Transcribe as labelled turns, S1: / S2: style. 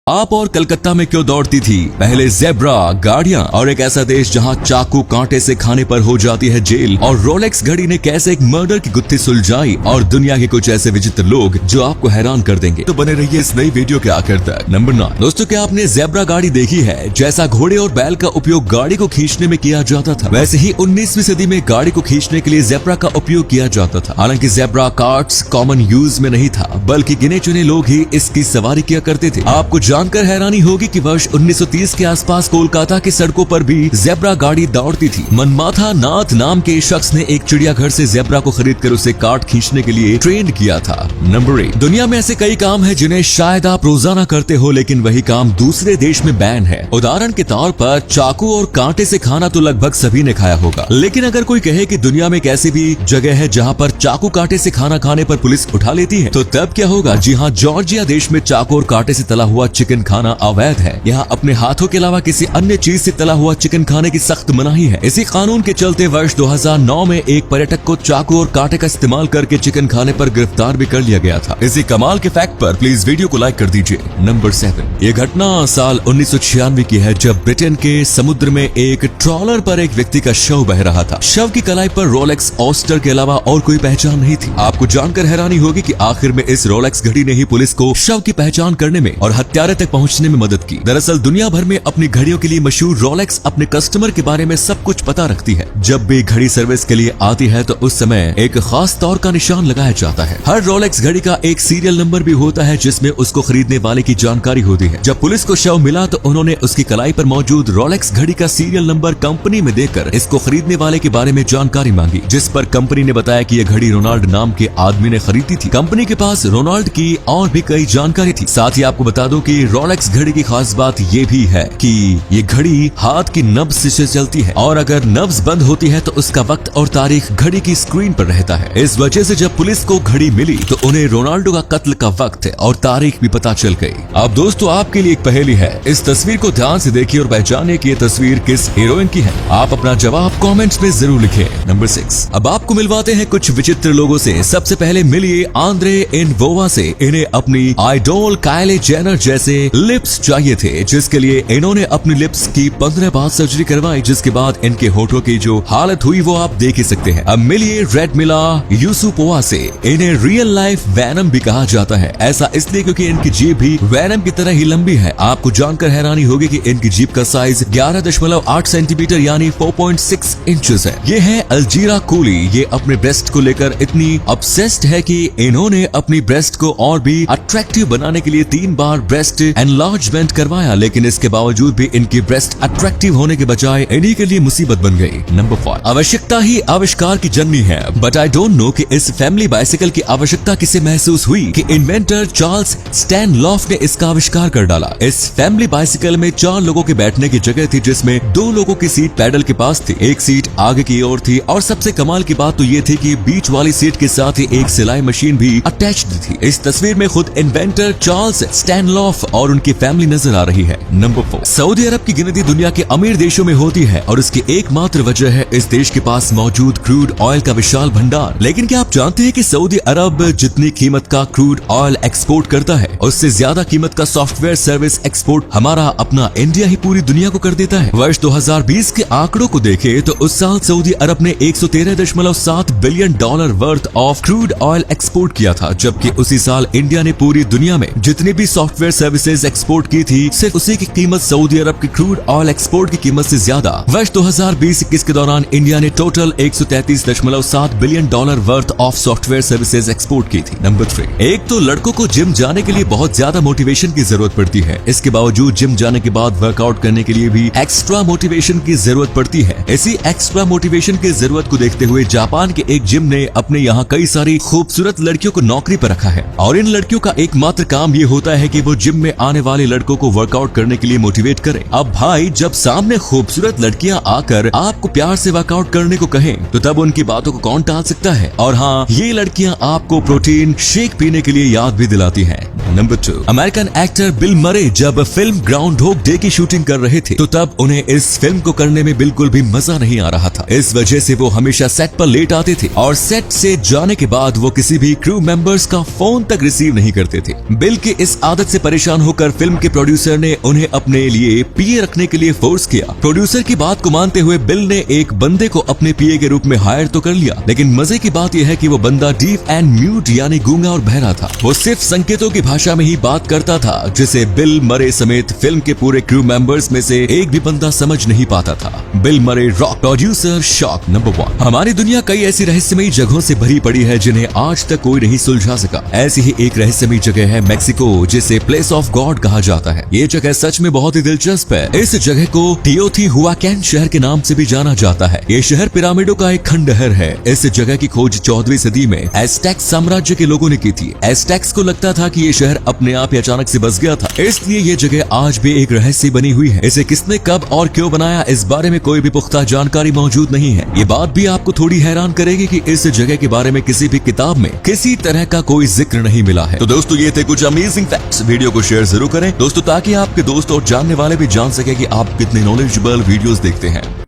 S1: आप और कलकत्ता में क्यों दौड़ती थी पहले ज़ेब्रा गाड़ियां और एक ऐसा देश जहां चाकू कांटे से खाने पर हो जाती है जेल, और रोलेक्स घड़ी ने कैसे एक मर्डर की गुत्थी सुलझाई, और दुनिया के कुछ ऐसे विचित्र लोग जो आपको हैरान कर देंगे। तो बने रहिए इस नई वीडियो के आखिर तक। नंबर 9। दोस्तों, क्या आपने ज़ेब्रा गाड़ी देखी है? जैसा घोड़े और बैल का उपयोग गाड़ी को खींचने में किया जाता था, वैसे ही 19वीं सदी में गाड़ी को खींचने के लिए ज़ेब्रा का उपयोग किया जाता था। हालांकि ज़ेब्रा कार्ट्स कॉमन यूज में नहीं था, बल्कि गिने चुने लोग ही इसकी सवारी किया करते थे। आपको जानकर हैरानी होगी कि वर्ष 1930 के आसपास कोलकाता की सड़कों पर भी ज़ेब्रा गाड़ी दौड़ती थी। मनमाथा नाथ नाम के शख्स ने एक चिड़ियाघर से ज़ेब्रा को खरीदकर उसे कार्ट खींचने के लिए ट्रेन किया था। नंबर 8। दुनिया में ऐसे कई काम है जिन्हें शायद आप रोजाना करते हो, लेकिन वही काम दूसरे देश में बैन है। उदाहरण के तौर पर चाकू और कांटे से खाना तो लगभग सभी ने खाया होगा, लेकिन अगर कोई कहे कि दुनिया में एक ऐसी भी जगह है जहां पर चाकू कांटे से खाना खाने पर पुलिस उठा लेती है, तो तब क्या होगा? जी हाँ, जॉर्जिया देश में चाकू और कांटे से तला हुआ चिकन खाना अवैध है। यहाँ अपने हाथों के अलावा किसी अन्य चीज से तला हुआ चिकन खाने की सख्त मनाही है। इसी कानून के चलते वर्ष 2009 में एक पर्यटक को चाकू और कांटे का इस्तेमाल करके चिकन खाने पर गिरफ्तार भी कर लिया गया था। इसी कमाल के फैक्ट पर प्लीज वीडियो को लाइक कर दीजिए। नंबर 7। ये घटना साल 1996 की है, जब ब्रिटेन के समुद्र में एक ट्रॉलर पर एक व्यक्ति का शव बह रहा था। शव की कलाई पर रोलेक्स ऑस्टर के अलावा और कोई पहचान नहीं थी। आपको जानकर हैरानी होगी कि आखिर में इस रोलेक्स घड़ी ने ही पुलिस को शव की पहचान करने में और हत्यारे तक पहुंचने में मदद की। दरअसल दुनिया भर में अपनी घड़ियों के लिए मशहूर रोलेक्स अपने कस्टमर के बारे में सब कुछ पता रखती है। जब भी घड़ी सर्विस के लिए आती है तो उस समय एक खास तौर का निशान लगाया जाता है। हर रोलेक्स घड़ी का एक सीरियल नंबर भी होता है जिसमें उसको खरीदने वाले की जानकारी होती है। जब पुलिस को शव मिला तो उन्होंने उसकी कलाई पर मौजूद रोलेक्स घड़ी का सीरियल नंबर कंपनी में देकर इसको खरीदने वाले के बारे में जानकारी मांगी, जिस पर कंपनी ने बताया कि यह घड़ी रोनाल्ड नाम के आदमी ने खरीदी थी। कंपनी के पास रोनाल्ड की और भी कई जानकारी थी। साथ ही आपको बता दूं कि रोलेक्स घड़ी की खास बात ये भी है कि ये घड़ी हाथ की नब्ज से चलती है, और अगर नब्ज बंद होती है तो उसका वक्त और तारीख घड़ी की स्क्रीन पर रहता है। इस वजह से जब पुलिस को घड़ी मिली तो उन्हें रोनाल्डो का कत्ल का वक्त और तारीख भी पता चल गई। अब दोस्तों, आपके लिए एक पहेली है। इस तस्वीर को ध्यान से देखिए और पहचानिए कि ये तस्वीर किस हीरोइन की है। आप अपना जवाब कमेंट्स में जरूर लिखें। नंबर 6। अब आपको मिलवाते हैं कुछ विचित्र लोगों से। सबसे पहले मिलिए आंद्रे इनवोवा से। इन्हें अपनी आइडोल काइली जेनर जैसे लिप्स चाहिए थे, जिसके लिए इन्होंने अपनी लिप्स की 15 बार सर्जरी करवाई, जिसके बाद इनके होठों की जो हालत हुई वो आप देख ही सकते हैं। अब मिलिए रेडमिला यूसुपोवा से। इन्हें रियल लाइफ वैनम भी कहा जाता है। ऐसा इसलिए क्योंकि इनकी जीभ भी वैनम की तरह ही लंबी है। आपको जानकर हैरानी होगी कि इनकी जीभ का साइज 11.8 सेंटीमीटर यानी 4.6 इंचेस है। ये है अलजीरा कूली। ये अपने ब्रेस्ट को लेकर इतनी ऑब्सेस्ड है कि इन्होंने अपनी ब्रेस्ट को और भी अट्रैक्टिव बनाने के लिए 3 बार ब्रेस्ट एनलार्जमेंट करवाया, लेकिन इसके बावजूद भी इनकी ब्रेस्ट अट्रैक्टिव होने के बजाय इन्हीं के लिए मुसीबत बन गई। नंबर 4। आवश्यकता ही आविष्कार की जननी है, बट आई डोंट नो कि इस फैमिली बाइसिकल की आवश्यकता किसे महसूस हुई कि इन्वेंटर चार्ल्स स्टैनलॉफ ने इसका आविष्कार कर डाला। इस फैमिली बाइसिकल में 4 लोगों के बैठने की जगह थी, जिसमें 2 लोगों की सीट पैडल के पास थी, एक सीट आगे की ओर थी, और सबसे कमाल की बात तो ये थी कि बीच वाली सीट के साथ ही एक सिलाई मशीन भी अटैच्ड थी। इस तस्वीर में खुद इन्वेंटर चार्ल्स स्टैनलॉफ और उनकी फैमिली नजर आ रही है। नंबर 4। सऊदी अरब की गिनती दुनिया के अमीर देशों में होती है, और इसकी एकमात्र वजह है इस देश के पास मौजूद क्रूड ऑयल का विशाल भंडार। लेकिन क्या आप जानते हैं कि सऊदी अरब जितनी कीमत का क्रूड ऑयल एक्सपोर्ट करता है, उससे ज्यादा कीमत का सॉफ्टवेयर सर्विस एक्सपोर्ट हमारा अपना इंडिया ही पूरी दुनिया को कर देता है। वर्ष 2020 के आंकड़ों को देखें तो उस साल सऊदी अरब ने $113.7 billion worth of crude oil export किया था, जबकि उसी साल इंडिया ने पूरी दुनिया में जितनी भी सॉफ्टवेयर सर्विसेज एक्सपोर्ट की थी, सिर्फ उसी की कीमत सऊदी अरब की क्रूड ऑयल एक्सपोर्ट की कीमत से ज्यादा। वर्ष 2020-21 के दौरान इंडिया ने total $133.7 billion worth of software services export की थी। नंबर 3। एक तो लड़कों को जिम जाने के लिए बहुत ज्यादा मोटिवेशन की जरूरत पड़ती है। इसके बावजूद जिम जाने के बाद वर्कआउट करने के लिए भी एक्स्ट्रा मोटिवेशन की जरूरत पड़ती है। इसी एक्स्ट्रा मोटिवेशन की जरूरत को देखते हुए जापान के एक जिम ने अपने यहाँ कई सारी खूबसूरत लड़कियों को नौकरी पर रखा है, और इन लड़कियों का एकमात्र काम ये होता है कि वो जिम में आने वाले लड़कों को वर्कआउट करने के लिए मोटिवेट करें। अब भाई, जब सामने खूबसूरत लड़कियां आकर आपको प्यार से वर्कआउट करने को कहें, तो तब उनकी बातों को कौन टाल सकता है? और हाँ, ये लड़कियां आपको प्रोटीन शेक पीने के लिए याद भी दिलाती हैं। नंबर 2। अमेरिकन एक्टर बिल मरे जब फिल्म ग्राउंड होग डे की शूटिंग कर रहे थे, तो तब उन्हें इस फिल्म को करने में बिल्कुल भी मजा नहीं आ रहा था। इस वजह से वो हमेशा सेट पर लेट आते थे, और सेट से जाने के बाद वो किसी भी क्रू मेंबर्स का फोन तक रिसीव नहीं करते थे। बिल की इस आदत से परेशान परेशान होकर फिल्म के प्रोड्यूसर ने उन्हें अपने लिए पीए रखने के लिए फोर्स किया। प्रोड्यूसर की बात को मानते हुए बिल ने एक बंदे को अपने पीए के रूप में हायर तो कर लिया, लेकिन मजे की बात यह है कि वो बंदा डीफ एंड म्यूट यानी गूंगा और बहरा था। वो सिर्फ संकेतों की भाषा में ही बात करता था, जिसे बिल मरे समेत फिल्म के पूरे क्रू मेंबर्स में से एक भी बंदा समझ नहीं पाता था। बिल मरे रॉक प्रोड्यूसर शॉक नंबर 1। हमारी दुनिया कई ऐसी रहस्यमयी जगहों से भरी पड़ी है जिन्हें आज तक कोई नहीं सुलझा सका। ऐसी ही एक रहस्यमयी जगह है मेक्सिको, जिसे प्लेस ऑफ गॉड कहा जाता है। ये जगह सच में बहुत ही दिलचस्प है। इस जगह को टियोतिहुआकन शहर के नाम से भी जाना जाता है। ये शहर पिरामिडों का एक खंडहर है। इस जगह की खोज 14वीं सदी में एज़टेक साम्राज्य के लोगों ने की थी। एज़टेक्स को लगता था कि ये शहर अपने आप ही अचानक से बस गया था, इसलिए ये जगह आज भी एक रहस्य बनी हुई है। इसे किसने कब और क्यों बनाया, इस बारे में कोई भी पुख्ता जानकारी मौजूद नहीं है। ये बात भी आपको थोड़ी हैरान करेगी कि इस जगह के बारे में किसी भी किताब में किसी तरह का कोई जिक्र नहीं मिला है। तो दोस्तों, ये थे कुछ अमेजिंग फैक्ट्स। वीडियो को शेयर जरूर करें दोस्तों, ताकि आपके दोस्त और जानने वाले भी जान सके कि आप कितने नॉलेजेबल वीडियोस देखते हैं।